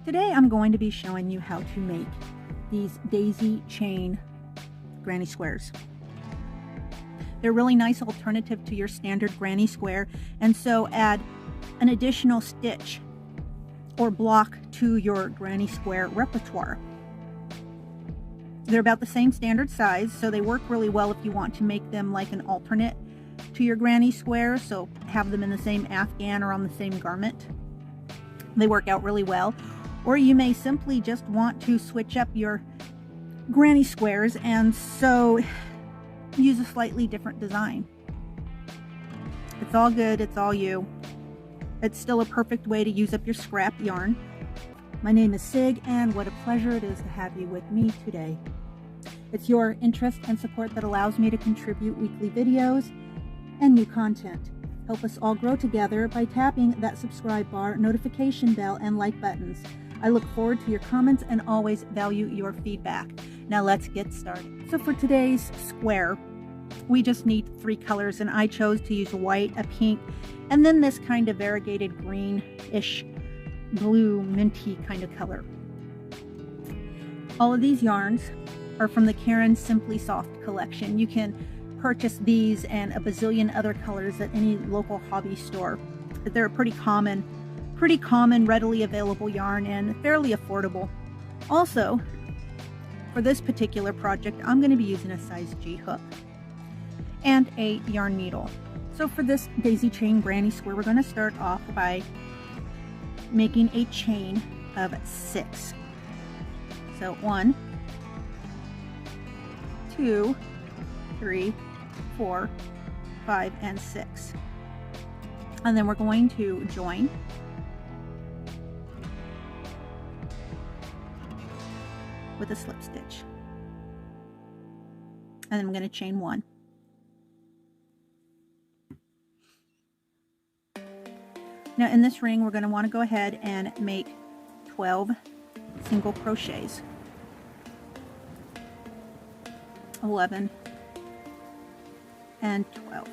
Today I'm going to be showing you how to make these daisy chain granny squares. They're a really nice alternative to your standard granny square, and so add an additional stitch or block to your granny square repertoire. They're about the same standard size, so they work really well if you want to make them like an alternate to your granny square, so have them in the same afghan or on the same garment. They work out really well. Or you may simply just want to switch up your granny squares and so use a slightly different design. It's all good, it's all you. It's still a perfect way to use up your scrap yarn. My name is Sig, and what a pleasure it is to have you with me today. It's your interest and support that allows me to contribute weekly videos and new content. Help us all grow together by tapping that subscribe bar, notification bell, and like buttons. I look forward to your comments and always value your feedback. Now let's get started. So for today's square, we just need 3 colors, and I chose to use white, a pink, and then this kind of variegated greenish blue minty kind of color. All of these yarns are from the Caron Simply Soft collection. You can purchase these and a bazillion other colors at any local hobby store. They're a pretty common, readily available yarn and fairly affordable. Also, for this particular project, I'm going to be using a size G hook and a yarn needle. So for this daisy chain granny square, we're going to start off by making a chain of 6. So 1, 2, 3, 4, 5, and 6. And then we're going to join with a slip stitch. And then I'm going to chain 1. Now in this ring, we're going to want to go ahead and make 12 single crochets. 11 and 12.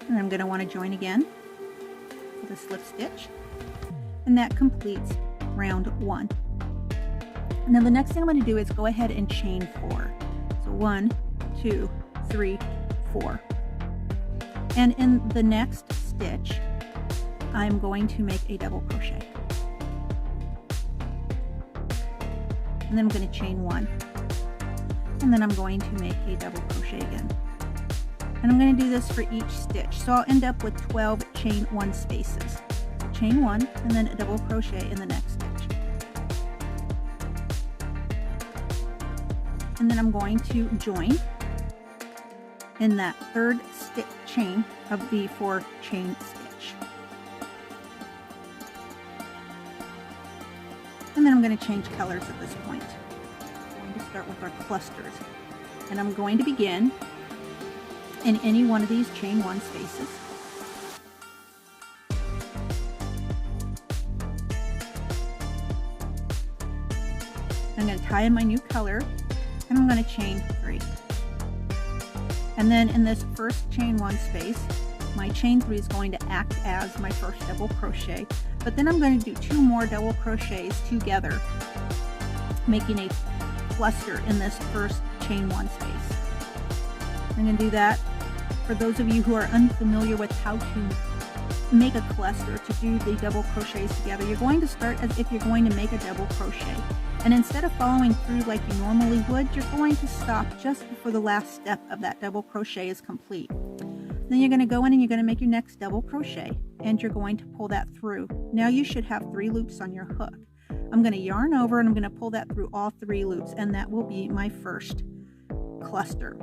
And I'm going to want to join again with a slip stitch. And that completes round 1. Now the next thing I'm going to do is go ahead and chain 4. So 1, 2, 3, 4. And in the next stitch, I'm going to make a double crochet. And then I'm going to chain 1. And then I'm going to make a double crochet again. And I'm going to do this for each stitch. So I'll end up with 12 chain 1 spaces. So chain 1 and then a double crochet in the next stitch. And then I'm going to join in that third chain of the 4 chain stitch. And then I'm going to change colors at this point. I'm going to start with our clusters. And I'm going to begin in any one of these chain 1 spaces. I'm going to tie in my new color, and I'm going to chain 3. And then in this first chain 1 space, my chain 3 is going to act as my first double crochet, but then I'm going to do 2 more double crochets together, making a cluster in this first chain 1 space. I'm going to do that. For those of you who are unfamiliar with how to make a cluster, to do the double crochets together, you're going to start as if you're going to make a double crochet. And instead of following through like you normally would, you're going to stop just before the last step of that double crochet is complete. Then you're going to go in and you're going to make your next double crochet, and you're going to pull that through. Now you should have 3 loops on your hook. I'm going to yarn over and I'm going to pull that through all 3 loops, and that will be my first cluster.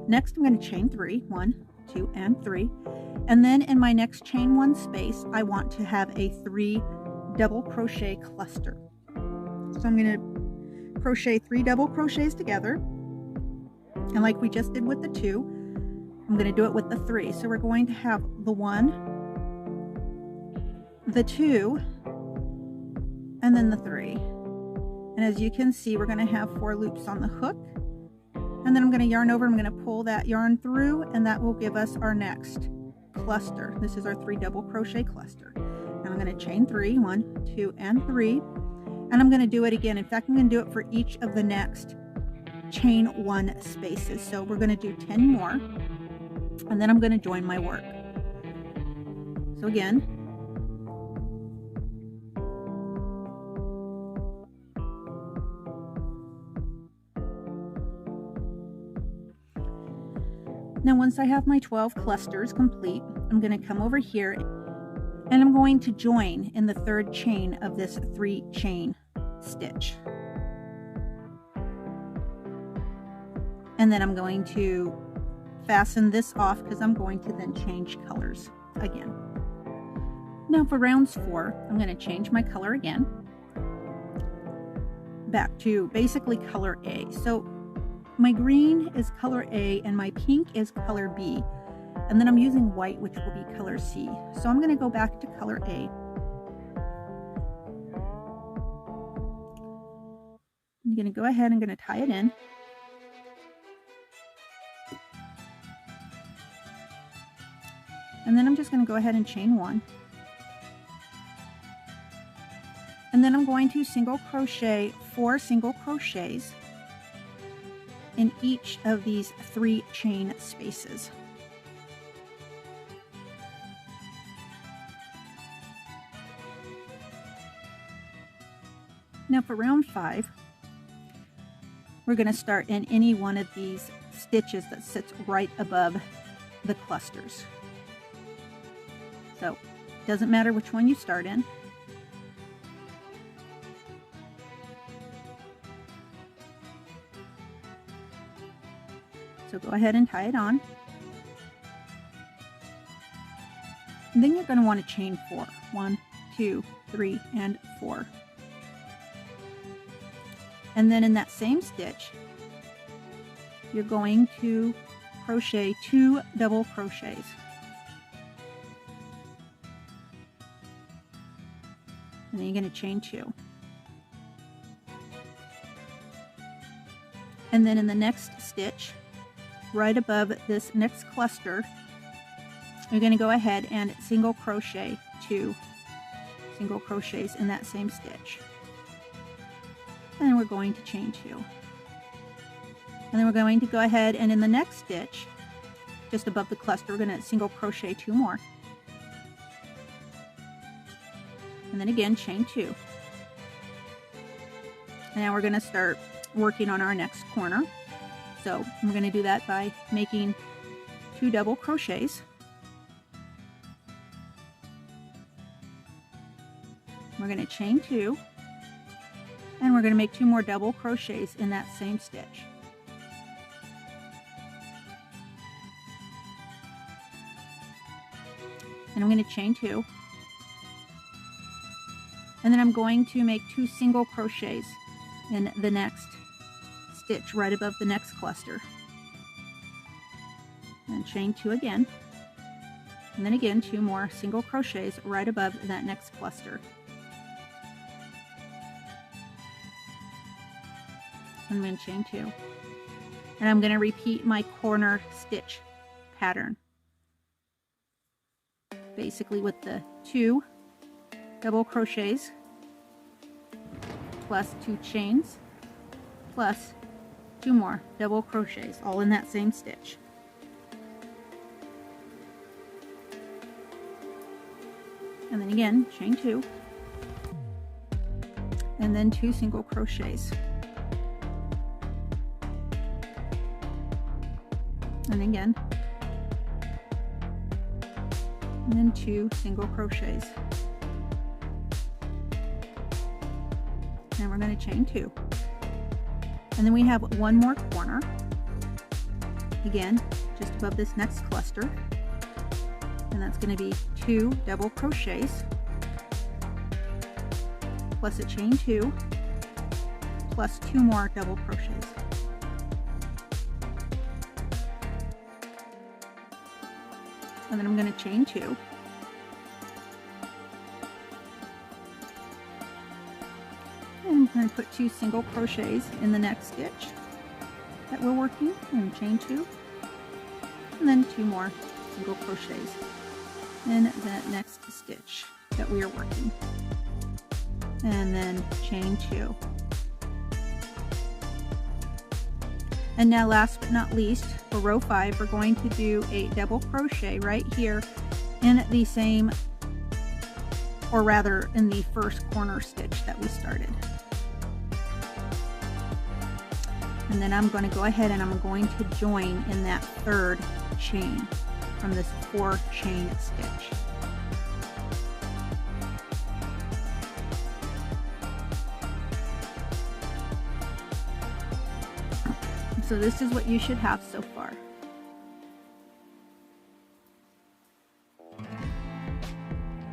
Next I'm going to chain 3, 1, 2, and 3. And then in my next chain 1 space, I want to have a 3 double crochet cluster. So I'm going to crochet 3 double crochets together, and like we just did with the 2, I'm going to do it with the 3. So we're going to have the 1, the 2, and then the 3. And as you can see, we're going to have 4 loops on the hook, and then I'm going to yarn over, I'm going to pull that yarn through, and that will give us our next cluster. This is our 3 double crochet cluster. and I'm going to chain 3, 1, 2, and 3, and I'm going to do it again. In fact, I'm going to do it for each of the next chain 1 spaces. So we're going to do 10 more, and then I'm going to join my work. So again, now once I have my 12 clusters complete, I'm going to come over here and I'm going to join in the 3rd chain of this 3 chain stitch. And then I'm going to fasten this off because I'm going to then change colors again. Now for rounds 4, I'm going to change my color again back to basically color A. So my green is color A and my pink is color B. And then I'm using white, which will be color C. So I'm going to go back to color A. I'm going to go ahead and I'm going to tie it in. And then I'm just going to go ahead and chain 1. And then I'm going to single crochet 4 single crochets in each of these 3 chain spaces. Now for round 5, we're going to start in any one of these stitches that sits right above the clusters. So it doesn't matter which one you start in. So go ahead and tie it on. And then you're going to want to chain 4. 1, 2, 3, and 4. And then in that same stitch, you're going to crochet 2 double crochets. And then you're going to chain 2. And then in the next stitch, right above this next cluster, you're going to go ahead and single crochet 2 single crochets in that same stitch. And then we're going to chain 2. And then we're going to go ahead and in the next stitch, just above the cluster, we're going to single crochet 2 more. And then again, chain 2. And now we're going to start working on our next corner. So we're going to do that by making 2 double crochets. We're going to chain 2, and we're going to make 2 more double crochets in that same stitch. And I'm going to chain 2. And then I'm going to make 2 single crochets in the next stitch right above the next cluster. And chain 2 again. And then again 2 more single crochets right above that next cluster. I'm going to chain 2. And I'm going to repeat my corner stitch pattern. Basically with the 2 double crochets plus 2 chains plus 2 more double crochets, all in that same stitch. And then again, chain 2. And then 2 single crochets. And again. And then 2 single crochets. And we're going to chain 2. And then we have 1 more corner. Again, just above this next cluster. And that's going to be 2 double crochets plus a chain 2 plus 2 more double crochets. And then I'm going to chain 2. And I'm going to put 2 single crochets in the next stitch that we're working, and chain 2. And then 2 more single crochets in the next stitch. that we are working. And then chain 2. And now last but not least, for row 5, we're going to do a double crochet right here in the same, or rather in the first corner stitch that we started. And then I'm going to go ahead and I'm going to join in that 3rd chain from this 4 chain stitch. So this is what you should have so far.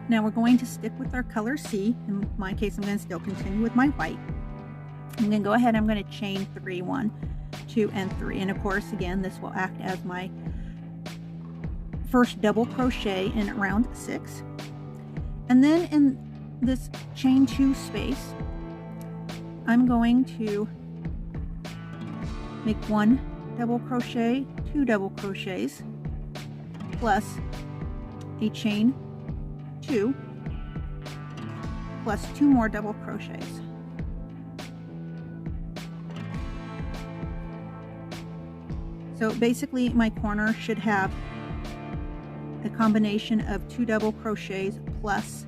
Now we're going to stick with our color C. In my case, I'm going to still continue with my white. I'm going to go ahead, I'm going to chain 3, 1, 2, and 3. And of course, again, this will act as my first double crochet in round 6. And then in this chain 2 space, I'm going to make 1 double crochet, 2 double crochets, plus a chain 2, plus 2 more double crochets. So basically my corner should have a combination of 2 double crochets plus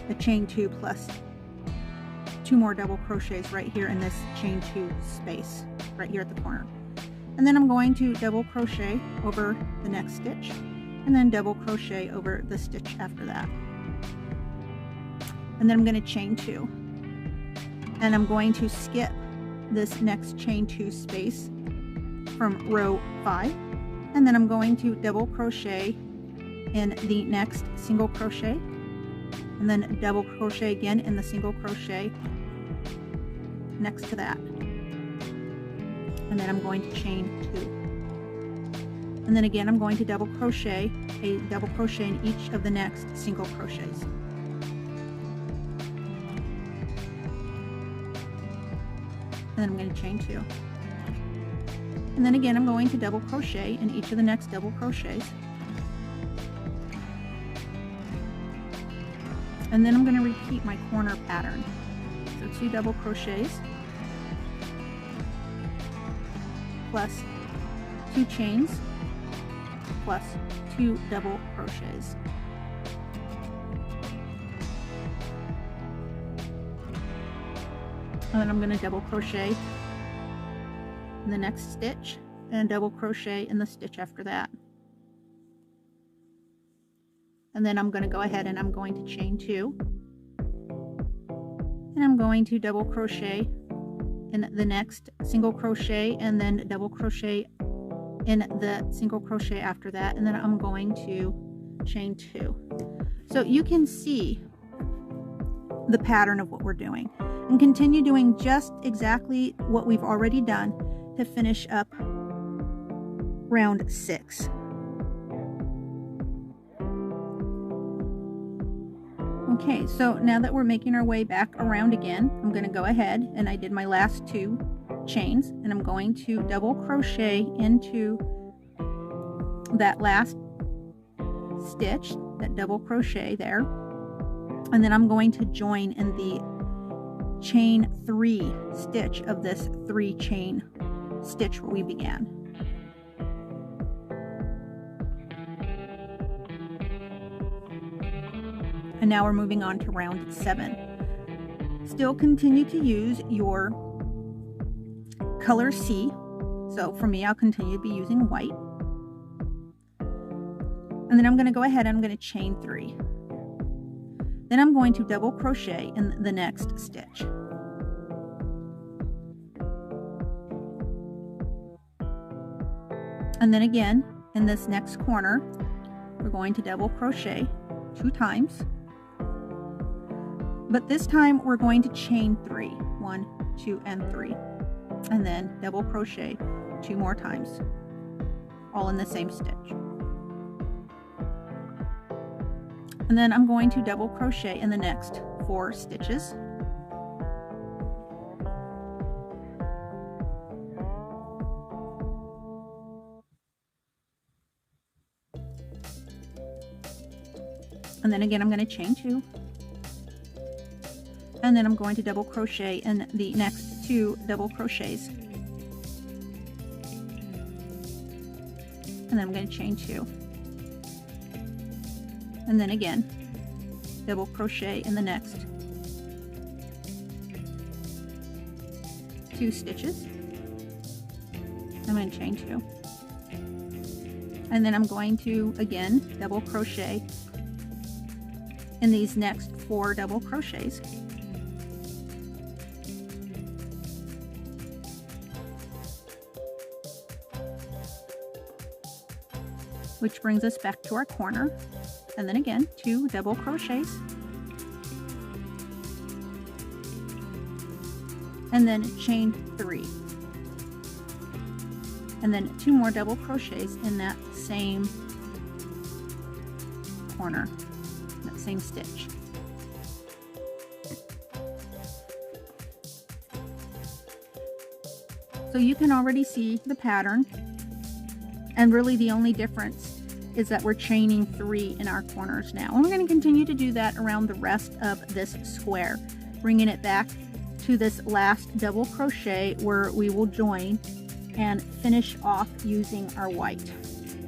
a chain 2 plus 2 more double crochets right here in this chain 2 space right here at the corner. And then I'm going to double crochet over the next stitch and then double crochet over the stitch after that. And then I'm going to chain 2. And I'm going to skip this next chain 2 space from row 5. And then I'm going to double crochet in the next single crochet and then double crochet again in the single crochet next to that. And then I'm going to chain 2. And then again, I'm going to double crochet, a double crochet in each of the next single crochets. And then I'm going to chain 2. And then again, I'm going to double crochet in each of the next double crochets. And then I'm going to repeat my corner pattern. So 2 double crochets, plus 2 chains, plus 2 double crochets. And then I'm going to double crochet in the next stitch and double crochet in the stitch after that. And then I'm going to go ahead and I'm going to chain 2. And I'm going to double crochet in the next single crochet and then double crochet in the single crochet after that, and then I'm going to chain 2. So you can see the pattern of what we're doing and continue doing just exactly what we've already done to finish up round 6. Okay, so now that we're making our way back around again, I'm going to go ahead and I did my last 2 chains and I'm going to double crochet into that last stitch, that double crochet there, and then I'm going to join in the chain 3 stitch of this 3 chain stitch where we began. And now we're moving on to round 7. Still continue to use your color C. So for me, I'll continue to be using white. And then I'm going to go ahead and I'm going to chain 3. Then I'm going to double crochet in the next stitch. And then again, in this next corner, we're going to double crochet 2 times. But this time we're going to chain 3, 1, 2, and 3, and then double crochet 2 more times, all in the same stitch. And then I'm going to double crochet in the next 4 stitches. And then again, I'm going to chain 2. And then I'm going to double crochet in the next 2 double crochets. And then I'm going to chain 2. And then again, double crochet in the next 2 stitches. I'm going to chain 2. And then I'm going to again double crochet in these next 4 double crochets. Which brings us back to our corner. And then again, 2 double crochets. And then chain 3. And then 2 more double crochets in that same corner, that same stitch. So you can already see the pattern, and really the only difference is that we're chaining 3 in our corners now. And we're going to continue to do that around the rest of this square, bringing it back to this last double crochet where we will join and finish off using our white.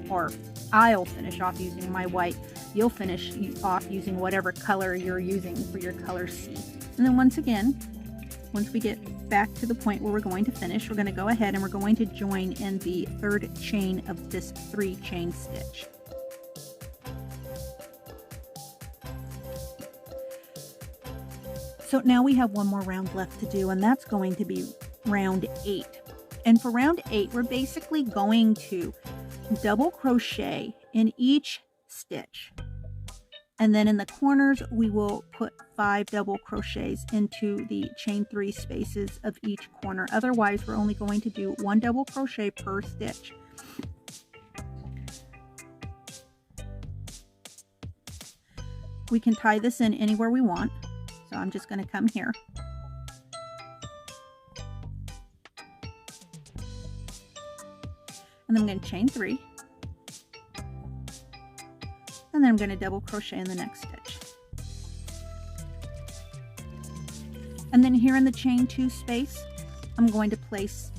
Or I'll finish off using my white. You'll finish off using whatever color you're using for your color C. And then once again, once we get back to the point where we're going to finish, we're going to go ahead and we're going to join in the 3rd chain of this 3 chain stitch. So now we have one more round left to do, and that's going to be round 8. And for round 8, we're basically going to double crochet in each stitch. And then in the corners, we will put 5 double crochets into the chain 3 spaces of each corner. Otherwise, we're only going to do 1 double crochet per stitch. We can tie this in anywhere we want. So I'm just going to come here. And then I'm going to chain 3. And then I'm going to double crochet in the next stitch. And then here in the chain 2 space, I'm going to place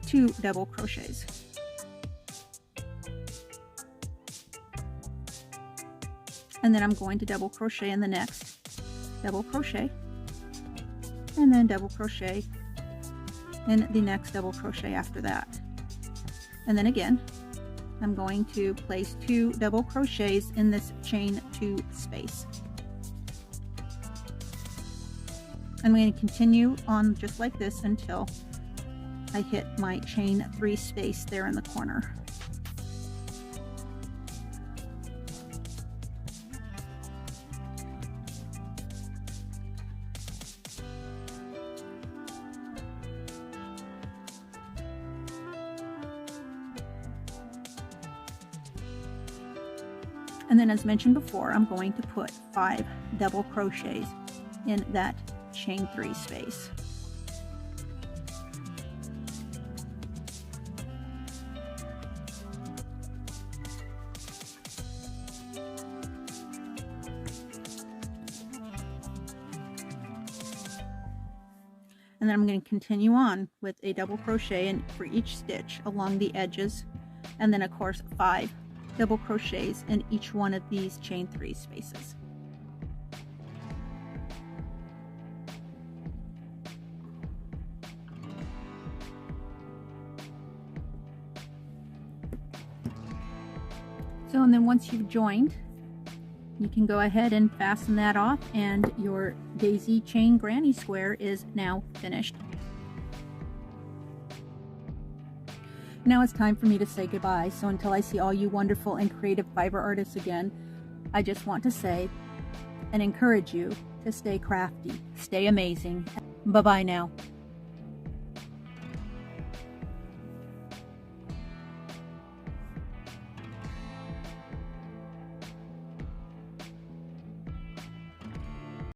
2 double crochets. And then I'm going to double crochet in the next double crochet, and then double crochet in the next double crochet after that. And then again, I'm going to place 2 double crochets in this chain 2 space. I'm going to continue on just like this until I hit my chain 3 space there in the corner. And then as mentioned before, I'm going to put 5 double crochets in that chain 3 space. And then I'm going to continue on with a double crochet for each stitch along the edges, and then of course 5 double crochets in each one of these chain 3 spaces. So, and then once you've joined, you can go ahead and fasten that off, and your daisy chain granny square is now finished. Now it's time for me to say goodbye, so until I see all you wonderful and creative fiber artists again, I just want to say and encourage you to stay crafty, stay amazing. Bye-bye now.